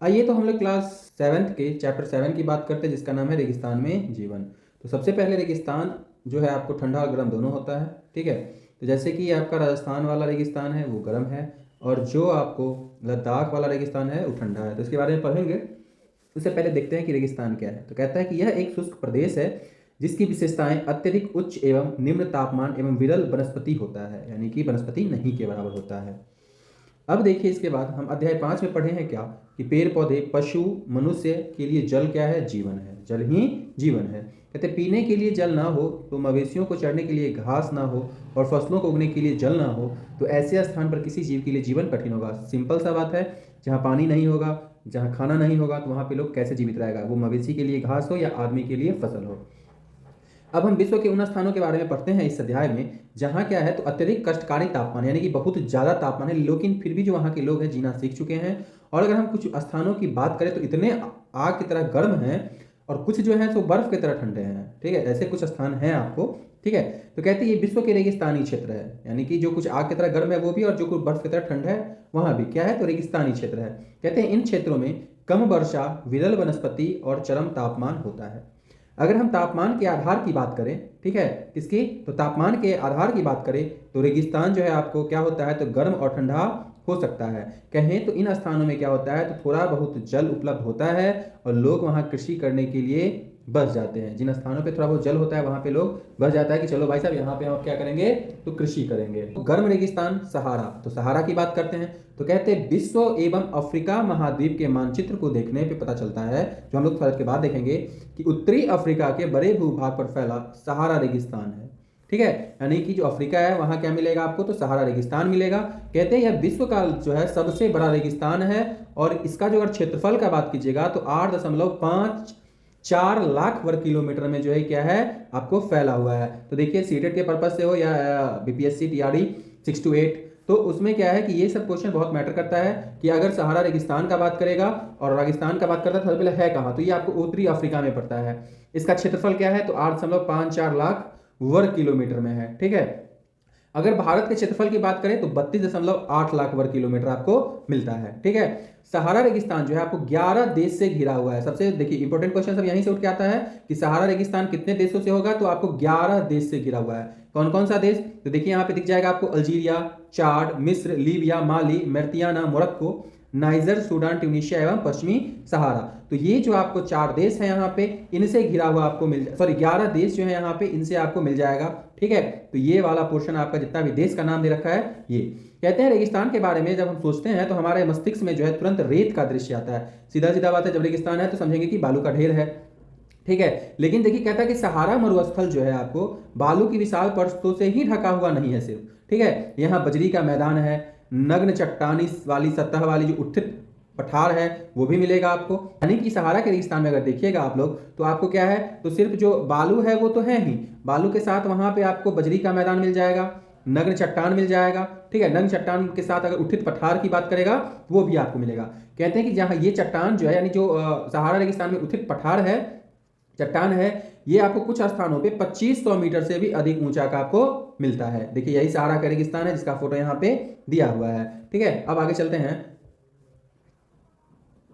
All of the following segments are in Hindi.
आइए तो हम लोग क्लास 7th के चैप्टर 7 की बात करते हैं, जिसका नाम है रेगिस्तान में जीवन। तो सबसे पहले रेगिस्तान जो है आपको ठंडा और गर्म दोनों होता है, ठीक है। तो जैसे कि आपका राजस्थान वाला रेगिस्तान है वो गर्म है, और जो आपको लद्दाख वाला रेगिस्तान है वो ठंडा है। तो इसके बारे में पढ़ेंगे। उससे पहले देखते हैं कि रेगिस्तान क्या है। तो कहता है कि यह एक शुष्क प्रदेश है जिसकी विशेषताएं अत्यधिक उच्च एवं निम्न तापमान एवं विरल वनस्पति होता है, यानी कि वनस्पति नहीं के बराबर होता है। अब देखिए इसके बाद हम अध्याय 5 में पढ़े हैं क्या कि पेड़ पौधे पशु मनुष्य के लिए जल क्या है, जीवन है। जल ही जीवन है। कहते पीने के लिए जल ना हो तो मवेशियों को चरने के लिए घास ना हो और फसलों को उगने के लिए जल ना हो तो ऐसे स्थान पर किसी जीव के लिए जीवन कठिन होगा। सिंपल सा बात है, जहाँ पानी नहीं होगा, जहाँ खाना नहीं होगा, तो वहाँ पे लोग कैसे जीवित रहेगा, वो मवेशी के लिए घास हो या आदमी के लिए फसल हो। अब हम विश्व के उन स्थानों के बारे में पढ़ते हैं इस अध्याय में जहाँ क्या है तो अत्यधिक कष्टकारी तापमान, यानी कि बहुत ज़्यादा तापमान है, लेकिन फिर भी जो वहाँ के लोग हैं जीना सीख चुके हैं। और अगर हम कुछ स्थानों की बात करें तो इतने आग की तरह गर्म हैं और कुछ जो है तो बर्फ की तरह ठंडे हैं, ठीक है। ऐसे कुछ स्थान हैं आपको, ठीक है। तो कहते हैं ये विश्व के रेगिस्तानी क्षेत्र है, यानी कि जो कुछ आग की तरह गर्म है वो भी, और जो कुछ बर्फ की तरह ठंड है वहाँ भी क्या है तो रेगिस्तानी क्षेत्र है। कहते हैं इन क्षेत्रों में कम वर्षा, विरल वनस्पति और चरम तापमान होता है। अगर हम तापमान के आधार की बात करें, ठीक है, किसकी, तो तापमान के आधार की बात करें तो रेगिस्तान जो है आपको क्या होता है तो गर्म और ठंडा हो सकता है। कहें तो इन स्थानों में क्या होता है तो थोड़ा बहुत जल उपलब्ध होता है और लोग वहाँ कृषि करने के लिए बस जाते हैं। जिन स्थानों पे थोड़ा बहुत जल होता है वहाँ पे लोग बस जाता है कि चलो भाई साहब यहाँ पे हम क्या करेंगे तो कृषि करेंगे। गर्म रेगिस्तान सहारा, तो सहारा की बात करते हैं तो कहते हैं विश्व एवं अफ्रीका महाद्वीप के मानचित्र को देखने पे पता चलता है, जो हम लोग थोड़ा के बाद देखेंगे, कि उत्तरी अफ्रीका के बड़े भूभाग पर फैला सहारा रेगिस्तान है, ठीक है। यानी कि जो अफ्रीका है वहां क्या मिलेगा आपको तो सहारा रेगिस्तान मिलेगा। कहते हैं यह विश्व का जो है सबसे बड़ा रेगिस्तान है और इसका जो अगर क्षेत्रफल का बात कीजिएगा तो 8.54 लाख वर्ग किलोमीटर में जो है क्या है आपको फैला हुआ है। तो देखिए सीटेट के पर्पज से हो या बीपीएससी टीआरई 6 to 8, तो उसमें क्या है कि ये सब क्वेश्चन बहुत मैटर करता है कि अगर सहारा रेगिस्तान का बात करेगा और रेगिस्तान का बात करता है तो पहले है कहाँ, तो ये आपको उत्तरी अफ्रीका में पड़ता है। इसका क्षेत्रफल क्या है तो 8.54 लाख वर्ग किलोमीटर में है, ठीक है। अगर भारत के क्षेत्रफल की बात करें तो 32.8 लाख वर्ग किलोमीटर आपको मिलता है, ठीक है। सहारा रेगिस्तान जो है आपको 11 देश से घिरा हुआ है। सबसे देखिए इंपॉर्टेंट क्वेश्चन सब यहीं से उठ के आता है कि सहारा रेगिस्तान कितने देशों से होगा, तो आपको 11 देश से घिरा हुआ है। कौन कौन सा देश, तो देखिए यहाँ पे दिख जाएगा आपको अल्जीरिया, चाड, मिस्र, लीबिया, माली, मर्तियाना, मोरक्को, नाइजर, सूडान, ट्यूनीशिया एवं पश्चिमी सहारा। तो ये जो आपको 4 देश है यहाँ पे इनसे घिरा हुआ आपको 11 देश जो है यहाँ पे इनसे आपको मिल जाएगा, ठीक है। तो ये वाला पोर्शन आपका जितना भी देश का नाम दे रखा है ये। कहते हैं रेगिस्तान के बारे में जब हम सोचते हैं तो हमारे मस्तिष्क में जो है तुरंत रेत का दृश्य आता है। सीधा सीधा बात है, जब रेगिस्तान है तो समझेंगे कि बालू का ढेर है, ठीक है। लेकिन देखिए कहता है कि सहारा मरुस्थल जो है आपको बालू की विशाल परतों से ही ढका हुआ नहीं है सिर्फ, ठीक है। यहाँ बजरी का मैदान है, नग्न चट्टानी वाली सतह वाली जो उत्थित पठार है वो भी मिलेगा आपको। यानी कि सहारा के रेगिस्तान में अगर देखिएगा आप लोग तो आपको क्या है तो सिर्फ जो बालू है वो तो है ही, बालू के साथ वहां पे आपको बजरी का मैदान मिल जाएगा, नग्न चट्टान मिल जाएगा, ठीक है। नग्न चट्टान के साथ अगर उत्थित पठार की बात करेगा वो भी आपको मिलेगा। कहते हैं कि जहाँ ये चट्टान जो है यानी जो सहारा रेगिस्तान में उत्थित पठार है, चट्टान है, ये आपको कुछ स्थानों पे 2500 मीटर से भी अधिक ऊंचा का आपको मिलता है। देखिए यही सहारा का रेगिस्तान है जिसका फोटो यहाँ पे दिया हुआ है, ठीक है। अब आगे चलते हैं।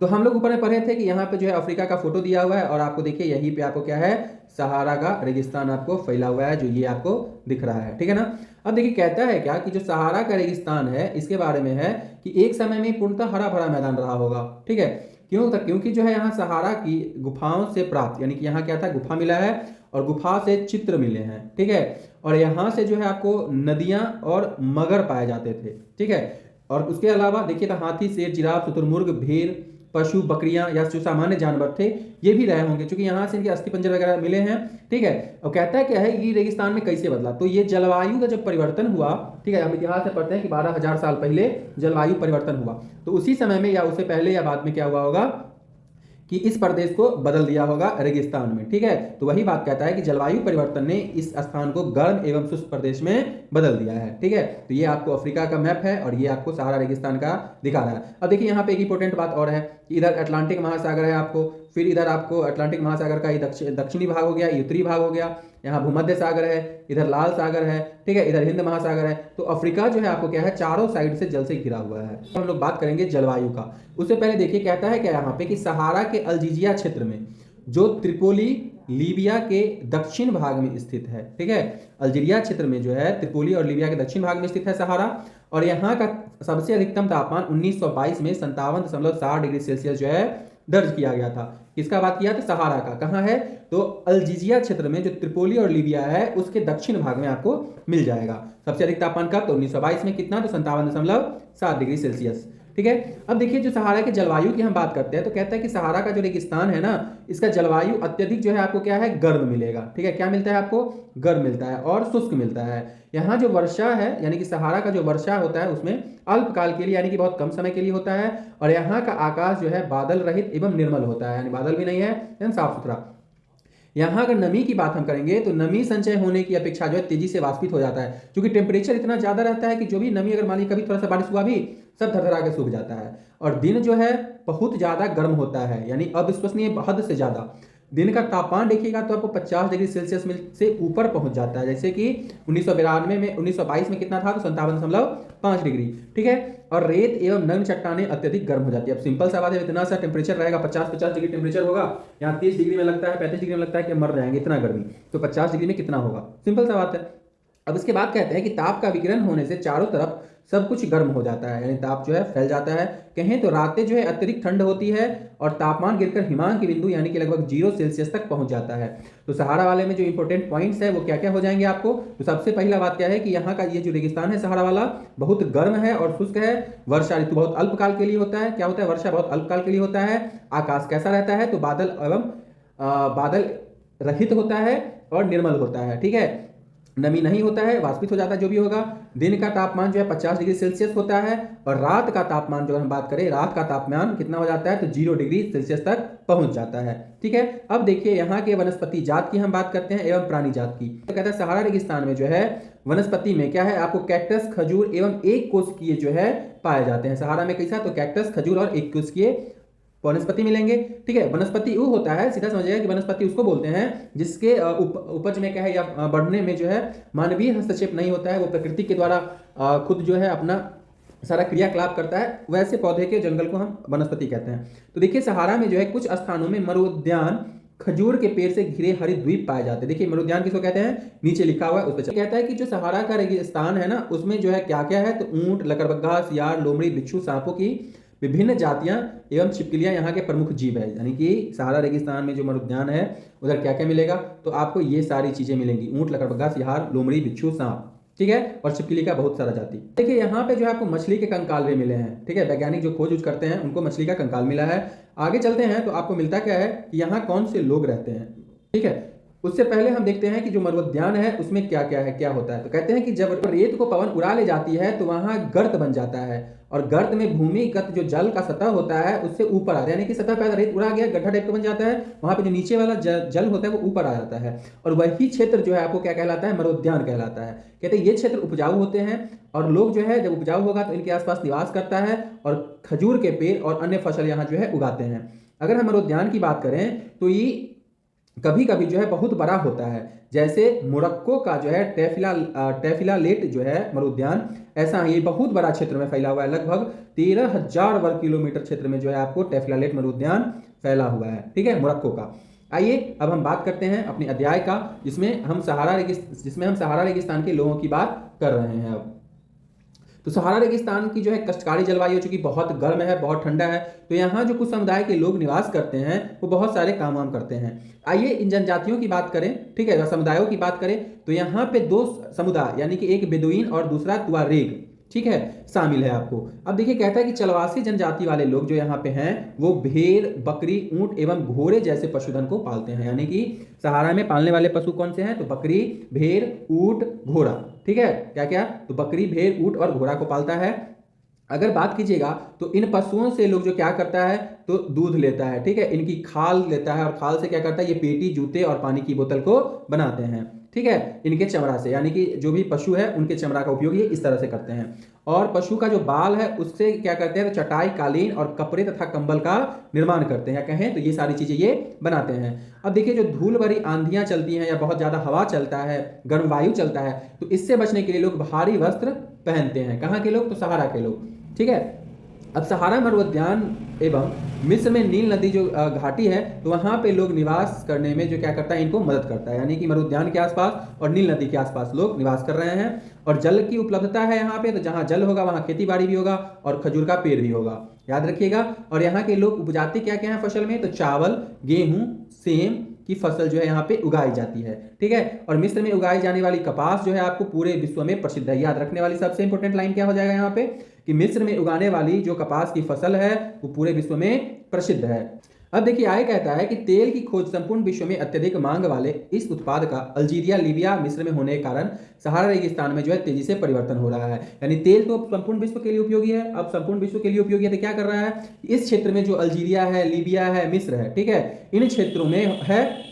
तो हम लोग ऊपर में पढ़े थे कि यहाँ पे जो है अफ्रीका का फोटो दिया हुआ है और आपको देखिए यहीं पे आपको क्या है सहारा का रेगिस्तान आपको फैला हुआ है जो ये आपको दिख रहा है, ठीक है ना। अब देखिए कहता है क्या कि जो सहारा का रेगिस्तान है इसके बारे में है कि एक समय में पूर्णतः हरा भरा मैदान रहा होगा, ठीक है। क्यों, क्योंकि जो है यहाँ सहारा की गुफाओं से प्राप्त, यानी कि यहाँ क्या था गुफा मिला है और गुफा से चित्र मिले हैं, ठीक है। और यहाँ से जो है आपको नदियां और मगर पाए जाते थे, ठीक है। और उसके अलावा देखिए तो हाथी, शेर, जिराफ, शुतुरमुर्ग, भेड़, पशु, बकरियां या जो सामान्य जानवर थे ये भी रहे होंगे, क्योंकि यहाँ से इनके अस्थि पंजर वगैरह मिले हैं, ठीक है। और कहता है क्या है कि रेगिस्तान में कैसे बदला, तो ये जलवायु का जब परिवर्तन हुआ, ठीक है, हम इतिहास में पढ़ते हैं कि 12,000 साल पहले जलवायु परिवर्तन हुआ, तो उसी समय में या उससे पहले या बाद में क्या हुआ होगा कि इस प्रदेश को बदल दिया होगा रेगिस्तान में, ठीक है। तो वही बात कहता है कि जलवायु परिवर्तन ने इस स्थान को गर्म एवं शुष्क प्रदेश में बदल दिया है, ठीक है। तो ये आपको अफ्रीका का मैप है और ये आपको सहारा रेगिस्तान का दिखा रहा है। अब देखिए यहाँ पे एक इंपॉर्टेंट बात और है कि इधर अटलांटिक महासागर है आपको, फिर इधर आपको अटलांटिक महासागर का दक्षिणी भाग हो गया, उत्तरी भाग हो गया, यहाँ भूमध्य सागर है, इधर लाल सागर है, ठीक है, इधर हिंद महासागर है। तो अफ्रीका जो है आपको क्या है, चारों साइड से जल से घिरा हुआ है। तो हम लोग बात करेंगे जलवायु का। उससे पहले देखिए कहता है क्या यहाँ पे कि सहारा के अल्जीजिया क्षेत्र में, जो त्रिपोली लीबिया के दक्षिण भाग में स्थित है, ठीक है, अल्जीरिया क्षेत्र में जो है त्रिपोली और लीबिया के दक्षिण भाग में स्थित है सहारा, और यहाँ का सबसे अधिकतम तापमान 1922 में 57.60 डिग्री सेल्सियस जो है दर्ज किया गया था। किसका बात किया? तो सहारा का। कहाँ है? तो अल्जीजिया क्षेत्र में, जो त्रिपोली और लीबिया है उसके दक्षिण भाग में आपको मिल जाएगा। सबसे अधिक तापमान कब? तो 1922 में। कितना? तो 57.7 डिग्री सेल्सियस, ठीक है। अब देखिए जो सहारा के जलवायु की हम बात करते हैं तो कहता है कि सहारा का जो रेगिस्तान है ना, इसका जलवायु अत्यधिक जो है आपको क्या है, गर्म मिलेगा, ठीक है। क्या मिलता है आपको? गर्म मिलता है और शुष्क मिलता है। यहाँ जो वर्षा है, यानी कि सहारा का जो वर्षा होता है उसमें अल्पकाल के लिए, यानी कि बहुत कम समय के लिए होता है, और यहाँ का आकाश जो है बादल रहित एवं निर्मल होता है, यानी बादल भी नहीं है, एकदम साफ सुथरा। यहाँ अगर नमी की बात हम करेंगे तो नमी संचय होने की अपेक्षा जो है तेजी से वाष्पित हो जाता है, क्योंकि टेम्परेचर इतना ज्यादा रहता है कि जो भी नमी, अगर मान लीजिए कभी थोड़ा सा बारिश हुआ भी, सब थरथरा के सूख जाता है। और दिन जो है बहुत ज्यादा गर्म होता है, यानी अविश्वसनीय हद से ज्यादा। दिन का तापमान देखिएगा तो आपको 50 डिग्री सेल्सियस से ऊपर पहुंच जाता है, जैसे कि 1922 में कितना था? तो 57.5 डिग्री, ठीक है। और रेत एवं नग्न चट्टानें अत्यधिक गर्म हो जाती है। अब सिंपल सा बात है, इतना सा टेम्परेचर रहेगा, 50 डिग्री टेम्परेचर होगा, यहाँ 30 डिग्री में लगता है, 35 डिग्री में लगता है कि मर जाएंगे, इतना गर्मी, तो 50 डिग्री में कितना होगा? सिंपल सा बात है। अब इसके बाद कहते हैं कि ताप का विकिरण होने से चारों तरफ सब कुछ गर्म हो जाता है, यानी ताप जो है फैल जाता है। कहें तो रातें जो है अत्यधिक ठंड होती है और तापमान गिरकर हिमांक बिंदु यानी कि लगभग 0 सेल्सियस तक पहुंच जाता है। तो सहारा वाले में जो इंपॉर्टेंट पॉइंट्स है वो क्या क्या हो जाएंगे आपको? तो सबसे पहला बात क्या है कि यहाँ का ये जो रेगिस्तान है सहारा वाला, बहुत गर्म है और शुष्क है। वर्षा ऋतु बहुत अल्पकाल के लिए होता है। क्या होता है? वर्षा बहुत अल्पकाल के लिए होता है। आकाश कैसा रहता है? तो बादल एवं बादल रहित होता है और निर्मल होता है, ठीक है। नमी नहीं होता है, वाष्पित हो जाता है जो भी होगा। दिन का तापमान जो है 50 डिग्री सेल्सियस होता है, और रात का तापमान जो हम बात करें, रात का तापमान कितना हो जाता है? तो 0 डिग्री सेल्सियस तक पहुंच जाता है, ठीक है। अब देखिए यहाँ के वनस्पति जात की हम बात करते हैं एवं प्राणी जात की। तो कहता है सहारा रेगिस्तान में जो है वनस्पति में क्या है, आपको कैक्टस, खजूर एवं एक कोशिकीय जो है पाए जाते हैं। सहारा में कैसा? तो कैक्टस, खजूर और एक कोशिकीय वनस्पति मिलेंगे, ठीक है। वनस्पति वो होता है, सीधा समझिएगा कि वनस्पति उसको बोलते हैं जिसके उपज में क्या है या बढ़ने में जो है मानवीय हस्तक्षेप नहीं होता है, वो प्रकृति के द्वारा खुद जो है अपना सारा क्रियाकलाप करता है, वैसे पौधे के जंगल को हम वनस्पति कहते हैं। तो देखिए सहारा में जो है कुछ स्थानों में मरुद्यान, खजूर के पेड़ से घिरे हरित द्वीप पाए जाते हैं। देखिए मरुद्यान किसको कहते हैं, नीचे लिखा हुआ है उस पर। कहता है कि जो सहारा का रेगिस्तान है ना, उसमें जो है क्या क्या है, तो ऊंट, लकड़बग्घा, सियार, लोमड़ी, बिच्छू, सांपों की विभिन्न जातियां एवं छिपकलियां यहाँ के प्रमुख जीव है। यानी कि सहारा रेगिस्तान में जो मरुद्यान है उधर क्या क्या मिलेगा, तो आपको ये सारी चीजें मिलेंगी, ऊंट, लकड़बग्घा, सियार, लोमड़ी, बिच्छू, सांप, ठीक है, और छिपकली का बहुत सारा जाति। देखिए यहाँ पे जो है आपको मछली के कंकाल भी मिले हैं, ठीक है। वैज्ञानिक जो खोज करते हैं उनको मछली का कंकाल मिला है। आगे चलते हैं तो आपको मिलता क्या है कि यहाँ कौन से लोग रहते हैं, ठीक है। उससे पहले हम देखते हैं कि जो मरुद्यान है उसमें क्या क्या है, क्या होता है। तो कहते हैं कि जब रेत को पवन उड़ा ले जाती है तो वहां गर्त बन जाता है, और गर्त में भूमिगत जो जल का सतह होता है उससे ऊपर आता है, यानी कि सतह पर रेत उड़ा गया, गड्ढा टाइप का बन जाता है, वहां पे जो नीचे वाला जल होता है वो ऊपर आ जाता है, और वही क्षेत्र जो है आपको क्या कहलाता है, मरुद्यान कहलाता है। कहते हैं ये क्षेत्र उपजाऊ होते हैं, और लोग जो है जब उपजाऊ होगा तो इनके आसपास निवास करता है, और खजूर के पेड़ और अन्य फसल यहाँ जो है उगाते हैं। अगर हम मरुद्यान की बात करें तो ये कभी कभी जो है बहुत बड़ा होता है, जैसे मोरक्को का जो है टेफिलालेट जो है मरुद्यान, ऐसा ये बहुत बड़ा क्षेत्र में फैला हुआ है। लगभग 13,000 वर्ग किलोमीटर क्षेत्र में जो है आपको टेफिलालेट मरुद्यान फैला हुआ है, ठीक है, मोरक्को का। आइए अब हम बात करते हैं अपने अध्याय का, जिसमें हम सहारा रेगिस्तान के लोगों की बात कर रहे हैं। अब तो सहारा रेगिस्तान की जो है कष्टकारी जलवायु हो चुकी, बहुत गर्म है, बहुत ठंडा है। तो यहाँ जो कुछ समुदाय के लोग निवास करते हैं वो बहुत सारे काम वाम करते हैं। आइए इन जनजातियों की बात करें, ठीक है, समुदायों की बात करें तो यहाँ पे 2 समुदाय, यानी कि एक बेदुइन और दूसरा तुआरेग, ठीक है, शामिल है आपको। अब देखिए कहता है कि चलवासी जनजाति वाले लोग जो यहाँ पे हैं वो भेड़, बकरी, ऊंट एवं घोड़े जैसे पशुधन को पालते हैं। यानी कि सहारा में पालने वाले पशु कौन से हैं, तो बकरी, भेड़, ऊंट, घोड़ा, ठीक है, क्या क्या, तो बकरी, भेड़, ऊंट और घोड़ा को पालता है। अगर बात कीजिएगा तो इन पशुओं से लोग जो क्या करता है, तो दूध लेता है, ठीक है, इनकी खाल लेता है, और खाल से क्या करता है, ये पेटी, जूते और पानी की बोतल को बनाते हैं। ठीक है, इनके चमड़ा से, यानी कि जो भी पशु है उनके चमड़ा का उपयोग ये इस तरह से करते हैं। और पशु का जो बाल है उससे क्या करते हैं, तो चटाई, कालीन और कपड़े तथा कंबल का निर्माण करते हैं, या कहें तो ये सारी चीजें ये बनाते हैं। अब देखिए, जो धूल भरी आंधियां चलती हैं या बहुत ज्यादा हवा चलता है, गर्म वायु चलता है, तो इससे बचने के लिए लोग भारी वस्त्र पहनते हैं। कहाँ के लोग, तो सहारा के लोग, ठीक है। अब सहारा मरुद्यान एवं मिस्र में नील नदी जो घाटी है, तो वहां पे लोग निवास करने में जो क्या करता है, इनको मदद करता है। यानी कि मरुद्यान के आसपास और नील नदी के आसपास लोग निवास कर रहे हैं। और जल की उपलब्धता है यहाँ पे, तो जहाँ जल होगा वहाँ खेती बाड़ी भी होगा और खजूर का पेड़ भी होगा, याद रखिएगा। और यहाँ के लोग उपजाते क्या क्या है फसल में, तो चावल, गेहूं, सेम की फसल जो है यहाँ पे उगाई जाती है, ठीक है। और मिस्र में उगाई जाने वाली कपास जो है आपको पूरे विश्व में प्रसिद्ध है। याद रखने वाली सबसे इंपॉर्टेंट लाइन क्या हो जाएगा यहाँ पे, कि मिस्र में उगाने वाली जो कपास की फसल है वो पूरे विश्व में प्रसिद्ध है। अब देखिए, आगे कहता है कि तेल की खोज संपूर्ण विश्व में अत्यधिक मांग वाले इस उत्पाद का अल्जीरिया, लीबिया, मिस्र में होने के कारण सहारा रेगिस्तान में जो है तेजी से परिवर्तन हो रहा है। यानी तेल तो संपूर्ण विश्व के लिए उपयोगी है, अब संपूर्ण विश्व के लिए उपयोगी है तो क्या कर रहा है, इस क्षेत्र में जो अल्जीरिया है, लीबिया है, मिस्र है, ठीक है, इन क्षेत्रों में है,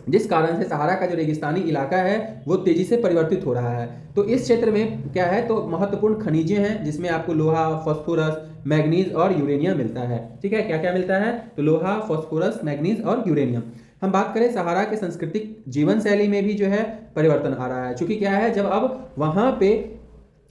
जिस कारण से सहारा का जो रेगिस्तानी इलाका है वो तेजी से परिवर्तित हो रहा है। तो इस क्षेत्र में क्या है, तो महत्वपूर्ण खनिजें हैं जिसमें आपको लोहा, फास्फोरस, मैग्नीज और यूरेनियम मिलता है, ठीक है। क्या क्या मिलता है, तो लोहा, फास्फोरस, मैग्नीज और यूरेनियम। हम बात करें सहारा के सांस्कृतिक जीवन शैली में भी जो है परिवर्तन आ रहा है, क्योंकि क्या है, जब अब वहां पे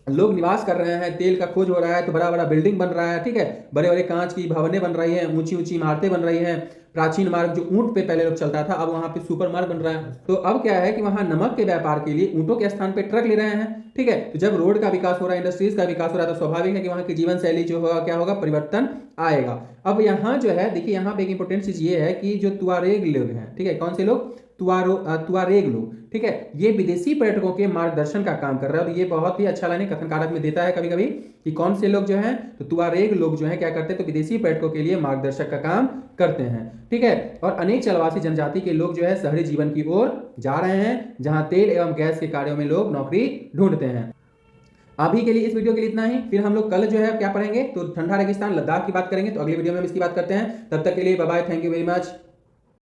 लोग निवास कर रहे हैं, तेल का खोज हो रहा है, तो बड़ा बड़ा बिल्डिंग बन रहा है, ठीक है, बड़े बड़े कांच की भवनें बन रही हैं, ऊंची ऊंची इमारतें बन रही हैं। प्राचीन मार्ग जो ऊंट पे पहले लोग चलता था, अब वहां पे सुपर मार्ग बन रहा है। तो अब क्या है कि वहां नमक के व्यापार के लिए ऊंटों के स्थान पे ट्रक ले रहे हैं, ठीक है। तो जब रोड का विकास हो रहा है, इंडस्ट्रीज का विकास हो रहा है, तो स्वाभाविक है कि वहां की जीवन शैली जो होगा क्या होगा, परिवर्तन आएगा। अब यहाँ जो है देखिए, यहाँ पे एक इंपॉर्टेंट चीज ये है कि जो तुआरेग लोग हैं, ठीक है, कौन से लोग, तुआरेग लोग, ठीक है, ये विदेशी पर्यटकों के मार्गदर्शन का काम कर रहा है। और ये बहुत ही अच्छा लाइन कथन कारक में देता है कभी कभी कि कौन से लोग जो हैं, तो तुआरेग लोग जो हैं क्या करते हैं, तो विदेशी पर्यटकों के लिए मार्गदर्शक का काम करते हैं, ठीक है। और अनेक चलवासी जनजाति के लोग जो है शहरी जीवन की ओर जा रहे हैं, जहां तेल एवं गैस के कार्यों में लोग नौकरी ढूंढते हैं। अभी के लिए इस वीडियो के लिए इतना ही। फिर हम लोग कल जो है क्या पढ़ेंगे, तो ठंडा रेगिस्तान लद्दाख की बात करेंगे। तो अगली वीडियो में हम इसकी बात करते हैं। तब तक के लिए bye bye, thank you very much.